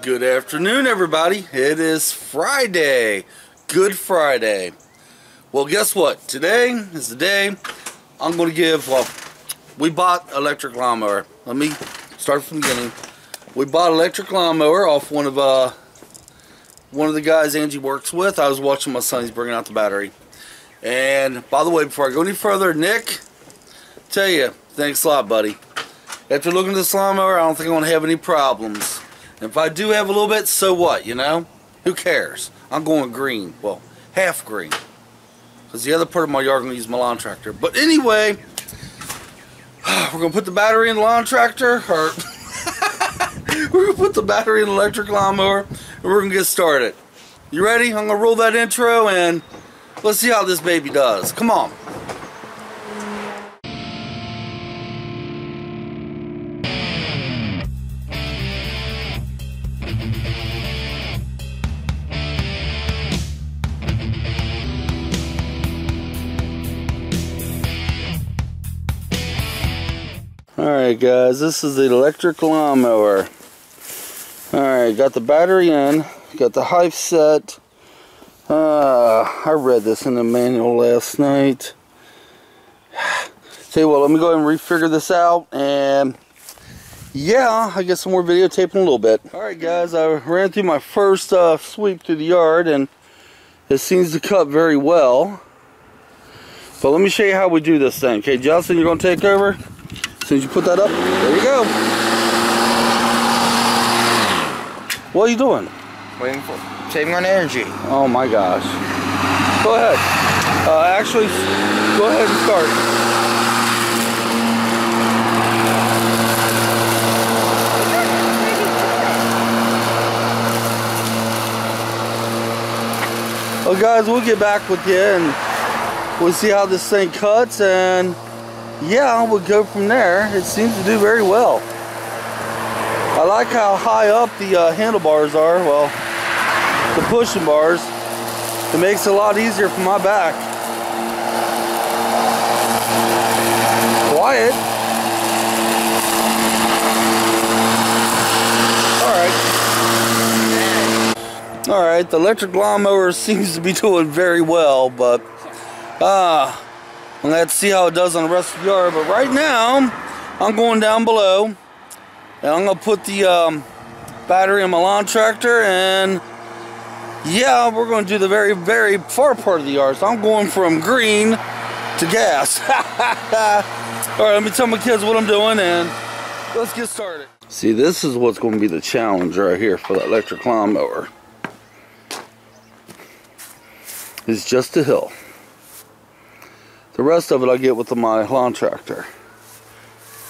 Good afternoon, everybody. It is Friday. Good Friday. Well, guess what? Today is the day I'm going to give, we bought electric lawnmower. Let me start from the beginning. We bought electric lawnmower off one of the guys Angie works with. I was watching my son. He's bringing out the battery. And by the way, before I go any further, Nick, tell you, thanks a lot, buddy. After looking at this lawnmower, I don't think I'm going to have any problems. And if I do have a little bit, so what, you know? Who cares? I'm going green. Well, half green. Because the other part of my yard, I'm going to use my lawn tractor. But anyway, we're going to put the battery in the lawn tractor, or we're going to put the battery in the electric lawnmower, and we're going to get started. You ready? I'm going to roll that intro, and let's see how this baby does. Come on. Alright guys, this is the electric lawnmower. Alright, got the battery in, got the height set. I read this in the manual last night. Tell you what, let me go ahead and refigure this out, and yeah, I get some more videotaping in a little bit. Alright guys, I ran through my first sweep through the yard, and it seems to cut very well. But let me show you how we do this thing. Okay, Justin, you're going to take over? As soon as you put that up, there you go. What are you doing? Waiting for saving on energy. Oh my gosh. Go ahead. Actually, go ahead and start. Well guys, we'll get back with you and we'll see how this thing cuts, and yeah, we'll go from there. It seems to do very well. I like how high up the handlebars are, well, the pushing bars. It makes it a lot easier for my back. Quiet. Alright. Alright, the electric lawnmower seems to be doing very well, but let's see how it does on the rest of the yard. But right now, I'm going down below, and I'm going to put the battery in my lawn tractor, and yeah, we're going to do the very, very far part of the yard. So I'm going from green to gas. Alright, let me tell my kids what I'm doing, and let's get started. See, this is what's going to be the challenge right here for the electric lawnmower. It's just a hill. The rest of it I get with my lawn tractor.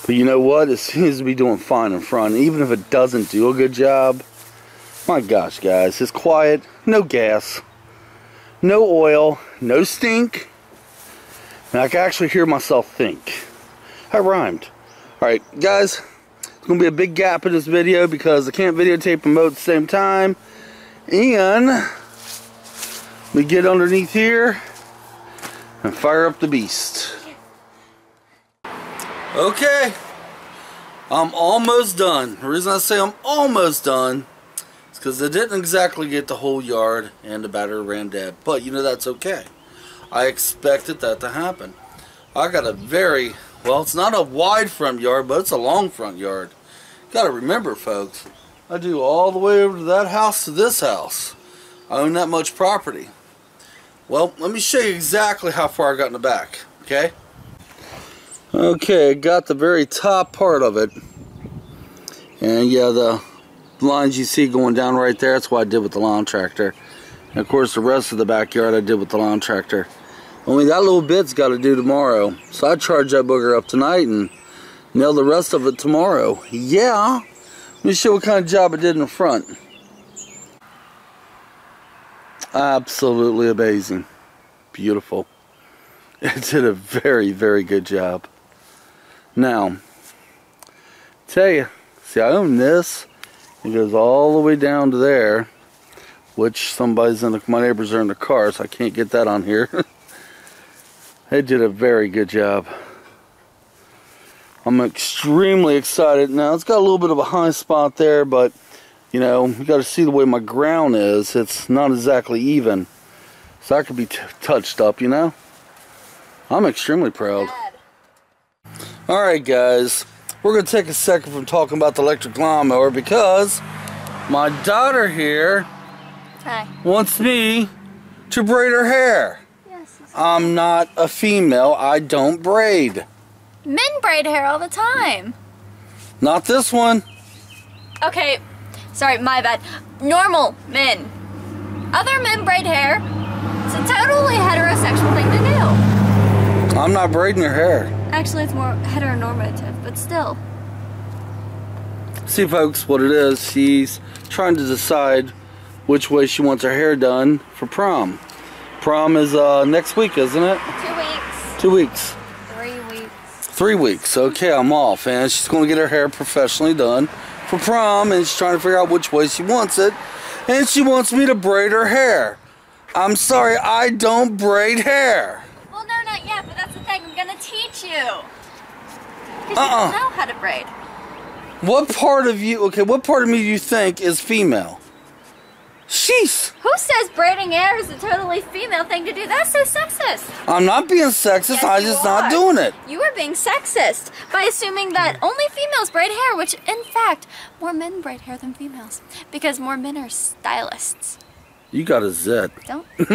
But you know what? It seems to be doing fine in front. Even if it doesn't do a good job, my gosh guys, it's quiet, no gas, no oil, no stink, and I can actually hear myself think. I rhymed. Alright guys, there's going to be a big gap in this video because I can't videotape and mow at the same time. And we get underneath here and fire up the beast. Okay, I'm almost done. The reason I say I'm almost done is because I didn't exactly get the whole yard and the battery ran dead. But you know, that's okay. I expected that to happen. I got a very, well, it's not a wide front yard, but it's a long front yard. Gotta remember folks, I do all the way over to that house to this house. I own that much property. Well, let me show you exactly how far I got in the back, okay? Okay, got the very top part of it. And yeah, the lines you see going down right there, that's what I did with the lawn tractor. And of course, the rest of the backyard I did with the lawn tractor. Only that little bit's got to do tomorrow. So I charge that booger up tonight and nail the rest of it tomorrow. Yeah, let me show you what kind of job I did in the front. Absolutely amazing. Beautiful. It did a very, very good job. Now, tell you, see, I own this. It goes all the way down to there, which somebody's in my neighbors are in the car, so I can't get that on here. They did a very good job. I'm extremely excited. Now, it's got a little bit of a high spot there, but You know, you got to see the way my ground is. It's not exactly even. So that could be touched up, you know. I'm extremely proud. Alright guys, we're going to take a second from talking about the electric lawnmower because my daughter here wants me to braid her hair. Yes. I'm not a female. I don't braid. Men braid hair all the time. Not this one. Okay, sorry, my bad. Normal men. Other men braid hair. It's a totally heterosexual thing to do. I'm not braiding her hair. Actually, it's more heteronormative, but still. See folks, what it is, she's trying to decide which way she wants her hair done for prom. Prom is next week, isn't it? 2 weeks. 2 weeks. 3 weeks. 3 weeks. Okay, I'm off, and she's going to get her hair professionally done for prom, and she's trying to figure out which way she wants it, and she wants me to braid her hair. I'm sorry, I don't braid hair. Well, no, not yet, but that's the thing. I'm gonna teach you. Because you don't know how to braid. What part of you, okay, what part of me do you think is female? Sheesh. Who says braiding hair is a totally female thing to do? That's so sexist. I'm not being sexist, Yes, I'm you just are. not doing it. You are being sexist by assuming that only females braid hair, which in fact, more men braid hair than females. Because more men are stylists. You got a zit. Don't. It's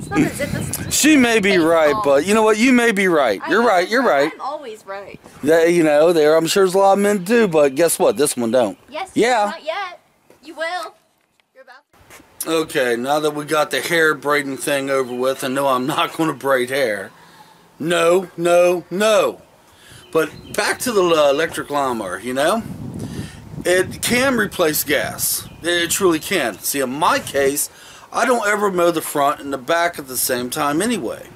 not a zit. That's She may be right, but you know what? You may be right. You're right. You're right. I'm always right. You know, I'm sure there's a lot of men do, but guess what? This one don't. Yes. Yeah. Not yet. You will. You're about to. Okay, now that we got the hair braiding thing over with, and no, I'm not going to braid hair. No, no, no. But back to the electric lawnmower, you know? It can replace gas. It truly can. See, in my case, I don't ever mow the front and the back at the same time anyway.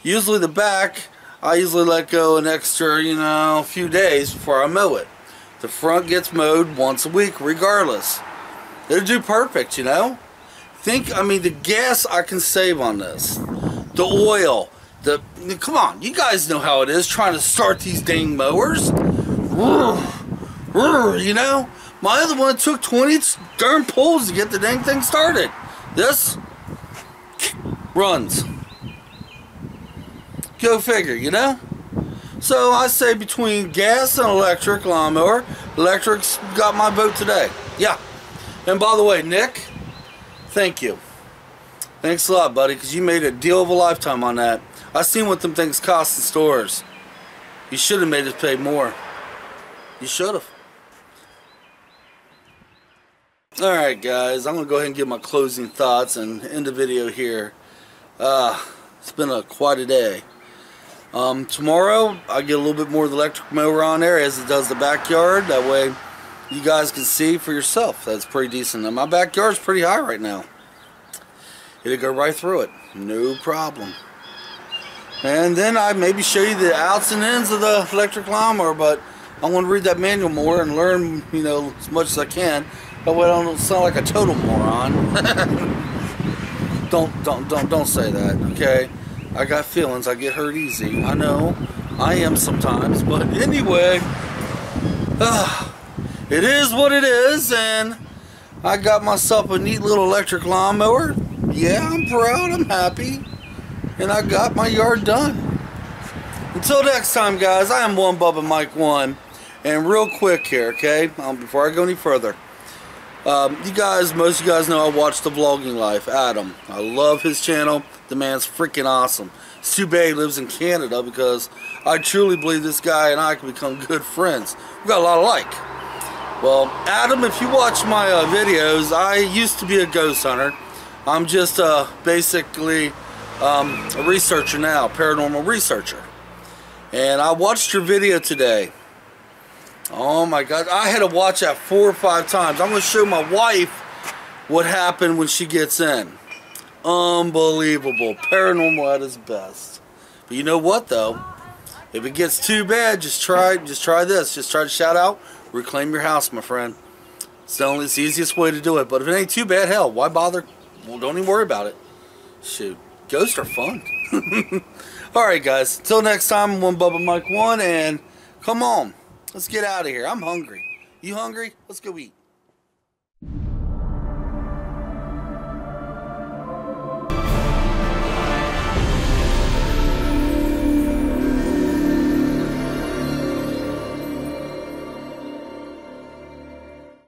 Usually the back, I usually let go an extra, you know, few days before I mow it. The front gets mowed once a week regardless. It'll do perfect, you know? I mean, the gas I can save on this. The oil. Come on, you guys know how it is trying to start these dang mowers. You know? My other one took 20 darn pulls to get the dang thing started. This runs. Go figure, you know? So I say between gas and electric lawnmower, electric's got my vote today. Yeah. And by the way, Nick, thank you. Thanks a lot, buddy, because you made a deal of a lifetime on that. I seen what them things cost in stores. You should have made us pay more. You should have. Alright guys, I'm going to go ahead and give my closing thoughts and end the video here. It's been quite a day. Tomorrow, I'll get a little bit more of the electric mower on there as it does the backyard. That way, you guys can see for yourself. That's pretty decent. Now, my backyard's pretty high right now. It'll go right through it. No problem. And then I maybe show you the outs and ins of the electric lawnmower, but I want to read that manual more and learn, you know, as much as I can. That way I don't sound like a total moron. Don't say that, okay? I got feelings. I get hurt easy. I know. I am sometimes. But anyway, it is what it is, and I got myself a neat little electric lawnmower. Yeah, I'm proud. I'm happy. And I got my yard done. Until next time, guys, I am One Bubba Mike 1. And real quick here, okay? Before I go any further. Most of you guys know I watch the vlogging life, Adam. I love his channel. The man's freaking awesome. It's too bad he lives in Canada because I truly believe this guy and I can become good friends. We've got a lot alike. Well, Adam, if you watch my videos, I used to be a ghost hunter. I'm just basically a researcher now, paranormal researcher. And I watched your video today. Oh my God, I had to watch that 4 or 5 times. I'm going to show my wife what happened when she gets in. Unbelievable. Paranormal at its best. But you know what though? If it gets too bad, just try this. Just try to shout out, reclaim your house, my friend. It's the easiest way to do it. But if it ain't too bad, hell, why bother? Well, don't even worry about it. Shoot, ghosts are fun. Alright guys, until next time, One Bubba Mike 1, and come on. Let's get out of here. I'm hungry. You hungry? Let's go eat.